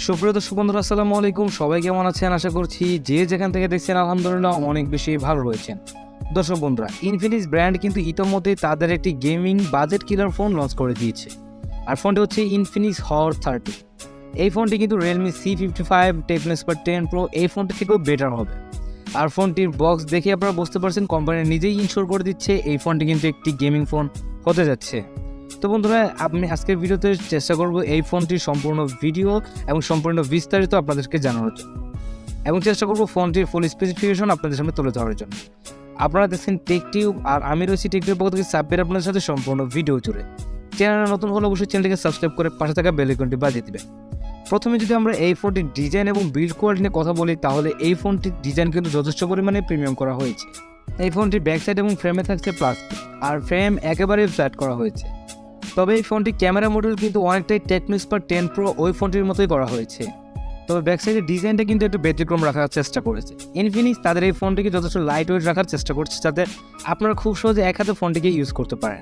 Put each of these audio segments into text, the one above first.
সুপ্রিয় দর্শক বন্ধুরা, আসসালামু আলাইকুম। সবাই কেমন আছেন? আশা করছি যে যেখান থেকে দেখছেন আলহামদুলিল্লাহ অনেক বেশি ভালো রয়েছেন। দর্শক বন্ধুরা, ইনফিনিক্স ব্র্যান্ড কিন্তু ইতোমধ্যেই তাদের একটি গেমিং বাজেট কিলার ফোন লঞ্চ করে দিয়েছে, আর ফোনটি হচ্ছে ইনফিনিক্স হট 30। এই ফোনটি কিন্তু Realme C55 techno spare 10 pro এই ফোনটি থেকেও বেটার হবে। আর ফোনটির বক্স দেখে আপনারা বুঝতে পারছেন কোম্পানি নিজেই ইনশোর করে দিচ্ছে এই ফোনটি কিন্তু একটি গেমিং ফোন হতে যাচ্ছে। তো বন্ধুরা, আমি আজকের ভিডিওতে চেষ্টা করব এই ফোনটির সম্পূর্ণ ভিডিও এবং সম্পূর্ণ বিস্তারিত আপনাদেরকে জানানোর জন্য, এবং চেষ্টা করব ফোনটির ফুল স্পেসিফিকেশন আপনাদের সামনে তুলে ধরার জন্য। আপনারা দেখছেন টেকটিউব, আর আমি রয়েছি টেকটিউব পক্ষ থেকে সাব্বির আপনাদের সাথে সম্পূর্ণ ভিডিও জুড়ে। চ্যানেলে নতুন হলে অবশ্যই চ্যানেলটিকে সাবস্ক্রাইব করে পাশে থাকা বেল আইকনটি বাজিয়ে দিবেন। প্রথমে যদি আমরা এই ফোনটির ডিজাইন এবং বিল্ড কোয়ালিটি নিয়ে কথা বলি, তাহলে এই ফোনটির ডিজাইন কিন্তু যথেষ্ট পরিমাণে প্রিমিয়াম করা হয়েছে। এই ফোনটির ব্যাক সাইড এবং ফ্রেমে থাকছে প্লাস্টিক, আর ফ্রেম একেবারেই ফ্ল্যাট করা হয়েছে। তবে এই ফোনটি ক্যামেরা মডেল কিন্তু অনেকটাই টেকনো স্পার 10 প্রো ওই ফোনটির মতোই করা হয়েছে। তবে ব্যাক সাইডের ডিজাইনটা কিন্তু একটু ব্যতিক্রম রাখার চেষ্টা করেছে। ইনফিনিক্স তাদের এই ফোনটিকে যথেষ্ট লাইট ওয়েট রাখার চেষ্টা করছে, যাতে আপনারা খুব সহজে এক হাতে ফোনটিকে ইউজ করতে পারেন।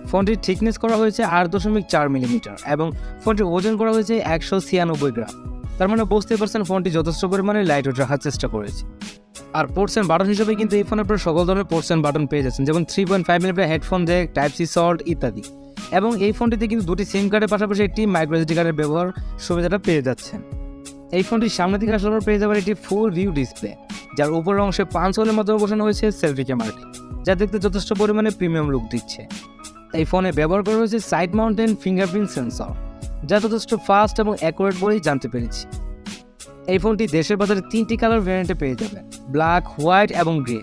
ফোনটির থিকনেস করা হয়েছে 8.4 মিলিমিটার এবং ফোনটির ওজন করা হয়েছে 196 গ্রাম। তার মানে বুঝতে পারছেন ফোনটি যথেষ্ট পরিমাণে লাইট ওয়েট রাখার চেষ্টা করেছে। আর পোর্টস এন্ড বাটন হিসেবে কিন্তু এই ফোনে আপনারা সকল ধরনের পোর্টস এন্ড বাটন পেয়ে যাচ্ছেন, যেমন 3.5 millimetre headphone Jack, type sea salt ইত্যাদি। এবং এই ফোনটিতে কিন্তু দুটি সিম কার্ডের পাশাপাশি একটি মাইক্রো এসডি কার্ডের ব্যবহার সুবিধাটা পেয়ে যাচ্ছেন। এই ফোনটির সামনে থেকে আসলে পেয়ে যাবেন একটি ফুল ভিউ ডিসপ্লে, যার উপরের অংশে 5 হোলের মাধ্যমে বসানো হয়েছে সেলফি ক্যামেরাটি, যা দেখতে যথেষ্ট পরিমাণে প্রিমিয়াম লুক দিচ্ছে। এই ফোনে ব্যবহার করা হয়েছে সাইড মাউন্টেন ফিঙ্গারপ্রিন্ট সেন্সর, যা যথেষ্ট ফাস্ট এবং অ্যাকুরেট বলেই জানতে পেরেছি। এই ফোনটি দেশের বাজারে 3টি কালার ভ্যারিয়েন্টে পেয়ে যাবেন, ব্ল্যাক, হোয়াইট এবং গ্রে।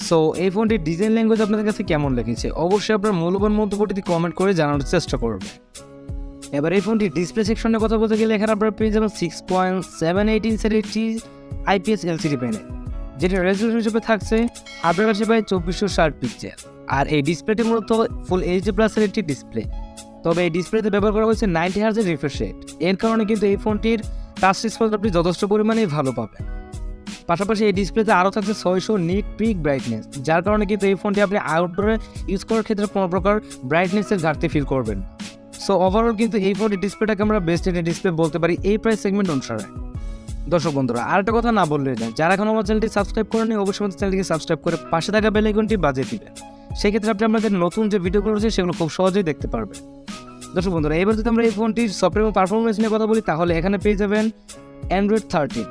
সো এই ফোনটির ডিজাইন ল্যাঙ্গুয়েজ আপনাদের কাছে কেমন লেগেছে অবশ্যই আপনার মূল্যবান মন্তব্যটি কমেন্ট করে জানানোর চেষ্টা করবেন। এবার এই ফোনটির ডিসপ্লে সেকশনে কথা বলতে গেলে এখানে আপনারা পেয়ে যাবেন 6.78 ইঞ্চের একটি IPS LCD প্যানেল, যেটা রেজলিউশন হিসেবে থাকছে আপনার কাছে প্রায় 2460 পিক্সেল। আর এই ডিসপ্লেটি মূলত ফুল HD প্লাসের একটি ডিসপ্লে। তবে এই ডিসপ্লেতে ব্যবহার করা হয়েছে 90 হার্জের রিফ্রেশ রেট। এর কারণে কিন্তু এই ফোনটির টাচ রেসপন্স আপনি যথেষ্ট পরিমাণেই ভালো পাবেন। পাশাপাশি এই ডিসপ্লেতে আরও থাকছে 600 নিট পিক ব্রাইটনেস, যার কারণে কিন্তু এই ফোনটি আপনি আউটডোরে ইউজ করার ক্ষেত্রে কোনো প্রকার ব্রাইটনেসের ঘাটতি ফিল করবেন। সো ওভারঅল কিন্তু এই ফোনটির ডিসপ্লেটাকে আমরা বেস্ট একটা ডিসপ্লে বলতে পারি এই প্রাইস সেগমেন্ট অনুসারে। দর্শক বন্ধুরা, আরেকটা কথা না বললে যায়, যারা এখন আমার চ্যানেলটি সাবস্ক্রাইব করেনি অবশ্যই আমাদের চ্যানেলটিকে সাবস্ক্রাইব করে পাশে থাকা বেল আইকনটি বাজিয়ে দিবেন। সেক্ষেত্রে আপনি আমাদের নতুন যে ভিডিওগুলো রয়েছে সেগুলো খুব সহজেই দেখতে পারবেন। দর্শক বন্ধুরা, এবার যদি আমরা এই ফোনটির সফটওয়্যার এবং পারফরমেন্স নিয়ে কথা বলি, তাহলে এখানে পেয়ে যাবেন Android 13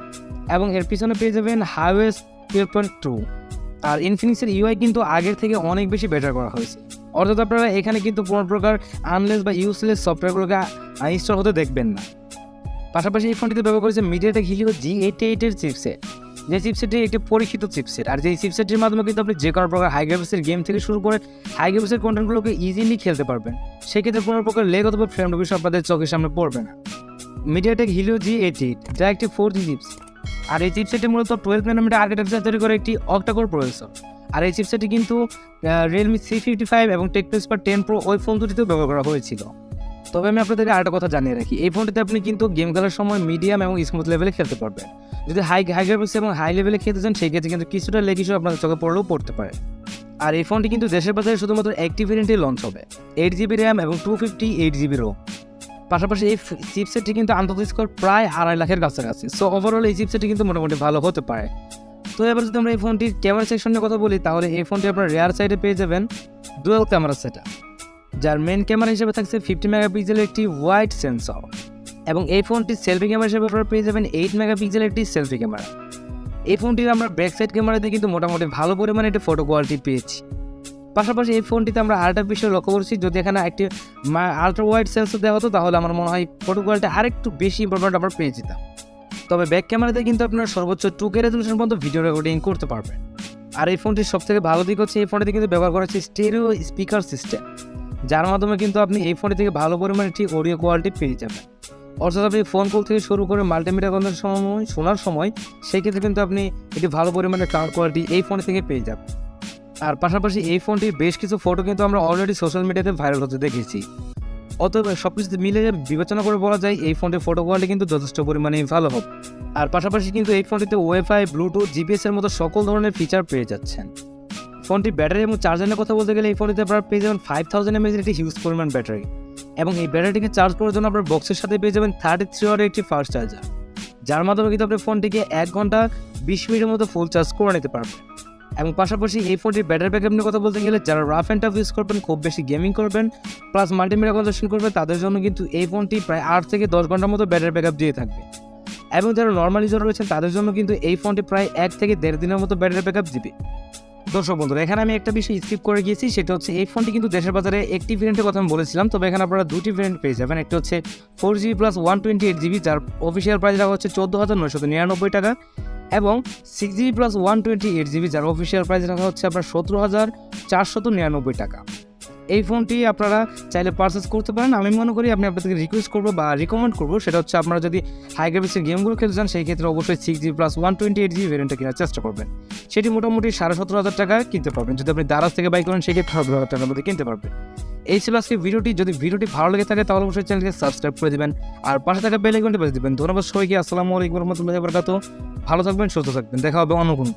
এবং এর পিছনে পেয়ে যাবেন iOS 12.2। আর ইনফিনিক্সের UI কিন্তু আগের থেকে অনেক বেশি বেটার করা হয়েছে, অর্থাৎ আপনারা এখানে কিন্তু কোনো প্রকার আনলেস বা ইউজলেস সফটওয়্যারগুলোকে ইনস্টল হতে দেখবেন না। পাশাপাশি এই ফোনটিতে ব্যবহার করেছে মিডিয়াটেক হিলিও G88 এর চিপসেট, যে চিপসেটটি একটি পরীক্ষিত চিপসেট। আর যেই চিপসেটটির মাধ্যমে কিন্তু আপনি যে কোনো প্রকার হাই গ্রাফিক্সের গেম থেকে শুরু করে হাই গ্রাফিক্সের কন্টেন্টগুলোকে ইজিলি খেলতে পারবেন। সেক্ষেত্রে কোনো প্রকার লেগ অথবা ফ্রেম বিষয় আপনাদের চোখের সামনে পড়বে না। মিডিয়াটেক হিলিও G88 যা একটি 4G চিপসেট, আর এই চিপসেটটি মূলত 12 ন্যানোমিটার আর্কিটেকচার তৈরি করে একটি অক্টাকোর প্রসেসর। আর এই চিপসেটটি কিন্তু রিয়েলমি C55 এবং টেকনো স্পার 10 প্রো ওই ফোন দুটিতেও ব্যবহার করা হয়েছিল। তবে আমি আপনাদেরকে আরেকটা কথা জানিয়ে রাখি, এই ফোনটিতে আপনি কিন্তু গেম খেলার সময় মিডিয়াম এবং স্মুথ লেভেলে খেলতে পারবেন। যদি হাই গ্রাফিক্স এবং হাই লেভেলে খেলতে চান সেই ক্ষেত্রে কিন্তু কিছুটা লেগ ইস্যু আপনাদের চোখে পড়লেও পড়তে পারে। আর এই ফোনটি কিন্তু দেশের বাজারে শুধুমাত্র একটি ভেরিয়েন্টে লঞ্চ হবে, 8GB র্যাম এবং 258GB রোম। পাশাপাশি এই চিপসেটটি কিন্তু আন্তর্জাতিক স্কোর প্রায় 2.5 লাখের কাছাকাছি। সো ওভারঅল এই চিপসেটটি কিন্তু মোটামুটি ভালো হতে পারে। তো এবার যদি আমরা এই ফোনটির ক্যামেরা সেকশন নিয়ে কথা বলি, তাহলে এই ফোনটি আপনার রেয়ার সাইডে পেয়ে যাবেন ডুয়াল ক্যামেরা সেটআপ, যার মেন ক্যামেরা হিসেবে থাকছে 50 মেগাপিক্সেলের একটি ওয়াইড সেন্সর। এবং এই ফোনটির সেলফি ক্যামেরা হিসেবে আপনারা পেয়ে যাবেন 8 মেগাপিক্সেলের একটি সেলফি ক্যামেরা। এই ফোনটির আমরা ব্যাক সাইড ক্যামেরাতে কিন্তু মোটামুটি ভালো পরিমাণে একটি ফটো কোয়ালিটি পেয়েছি। পাশাপাশি এই ফোনটিতে আমরা আরেকটা বিষয় লক্ষ্য করছি, যদি এখানে একটি আলট্রা ওয়াইড সেন্সর দেওয়া হতো তাহলে আমার মনে হয় ফটো কোয়ালিটি আরেকটু বেশি ইম্পর্টেন্ট আমরা পেয়ে যেতাম। তবে ব্যাক ক্যামেরাতে কিন্তু আপনারা সর্বোচ্চ 2K রেজলিউশন পর্যন্ত ভিডিও রেকর্ডিং করতে পারবেন। আর এই ফোনটির সবথেকে ভালো দিক হচ্ছে এই ফোনটিতে কিন্তু ব্যবহার করা হচ্ছে স্টেরিও স্পিকার সিস্টেম, যার মাধ্যমে কিন্তু আপনি এই ফোনটি থেকে ভালো পরিমাণে ঠিক অডিও কোয়ালিটি পেয়ে যাবেন। অর্থাৎ আপনি ফোন কল থেকে শুরু করে মাল্টিমিডিয়া কন্টেন্ট শোনার সময় সেই ক্ষেত্রে কিন্তু আপনি একটি ভালো পরিমাণে সাউন্ড কোয়ালিটি এই ফোন থেকে পেয়ে যাবেন। আর পাশাপাশি এই ফোনটির বেশ কিছু ফটো কিন্তু আমরা অলরেডি সোশ্যাল মিডিয়াতে ভাইরাল হতে দেখেছি। অতএব সব কিছু মিলে বিবেচনা করে বলা যায় এই ফোনটির ফটো কোয়ালিটি কিন্তু যথেষ্ট পরিমাণে ভালো হবে। আর পাশাপাশি কিন্তু এই ফোনটিতে ওয়াইফাই, ব্লুটুথ, GPS এর মতো সকল ধরনের ফিচার পেয়ে যাচ্ছেন। ফোনটি ব্যাটারি এবং চার্জারের কথা বলতে গেলে এই ফোনটিতে আপনারা পেয়ে যাবেন 5000 mAh একটি হিউজ পরিমাণ ব্যাটারি, এবং এই ব্যাটারিটিকে চার্জ করার জন্য আপনার বক্সের সাথে পেয়ে যাবেন 33 ওয়াটের একটি ফাস্ট চার্জার, যার মাধ্যমে কিন্তু আপনি ফোনটিকে 1 ঘন্টা 20 মিনিটের মতো ফুল চার্জ করে নিতে পারবেন। এবং পাশাপাশি এই ফোনটির ব্যাটারি ব্যাকআপ নিয়ে কথা বলতে গেলে যারা রাফ অ্যান্ড টাফ ইউজ করবেন, খুব বেশি গেমিং করবেন, প্লাস মাল্টিমিডিয়া কনজাম্পশন করবেন, তাদের জন্য কিন্তু এই ফোনটি প্রায় 8 থেকে 10 ঘন্টার মতো ব্যাটারি ব্যাকআপ দিয়ে থাকবে। এবং যারা নর্মাল ইউজার রয়েছেন তাদের জন্য কিন্তু এই ফোনটি প্রায় 1 থেকে 1.5 দিনের মতো ব্যাটারি ব্যাকআপ দিবে। দর্শক বন্ধুরা, এখানে আমি একটা বিষয় স্কিপ করে গিয়েছি, সেটা হচ্ছে এই ফোনটি কিন্তু দেশের বাজারে একটি ভেরিয়েন্টের কথা আমি বলেছিলাম, তবে এখানে আপনারা দুটি ভেরিয়েন্ট পেয়ে যাবেন। একটা হচ্ছে 4GB প্লাস 128GB, যার অফিসিয়াল প্রাইস রাখা হচ্ছে 14,999 টাকা, এবং 6GB প্লাস 128GB, যার অফিসিয়াল প্রাইস রাখা হচ্ছে আপনার 17,499 টাকা। এই ফোনটি আপনারা চাইলে পারচেস করতে পারেন। আমি মনে করি আমি আপনাদেরকে রিকোয়েস্ট করবো বা রিকমেন্ড করবো, সেটা হচ্ছে আপনারা যদি হাই গ্রাফিক্সের গেমগুলো খেলতে চান সেই ক্ষেত্রে অবশ্যই 6GB প্লাস 128GB ভেরিয়েন্টটা কেনার চেষ্টা করবেন। সেটি মোটামুটি 17,500 টাকায় কিনতে পারবেন। যদি আপনি দারাজ থেকে বাই করেন সেক্ষেত্রে 17,000 টাকার মধ্যে কিনতে পারবেন। এই ছিল আজকে ভিডিওটি। যদি ভিডিওটি ভালো লেগে থাকে তাহলে অবশ্যই চ্যানেলকে সাবস্ক্রাইব করে দেবেন আর পাশে থাকা বেল আইকনটি বাজিয়ে দেবেন। ধন্যবাদ সবাইকে। আসসালামু আলাইকুম ওয়া রাহমাতুল্লাহি ওয়া বারাকাতুহু। ভালো থাকবেন, সুস্থ থাকবেন, দেখা হবে অন্য কোনো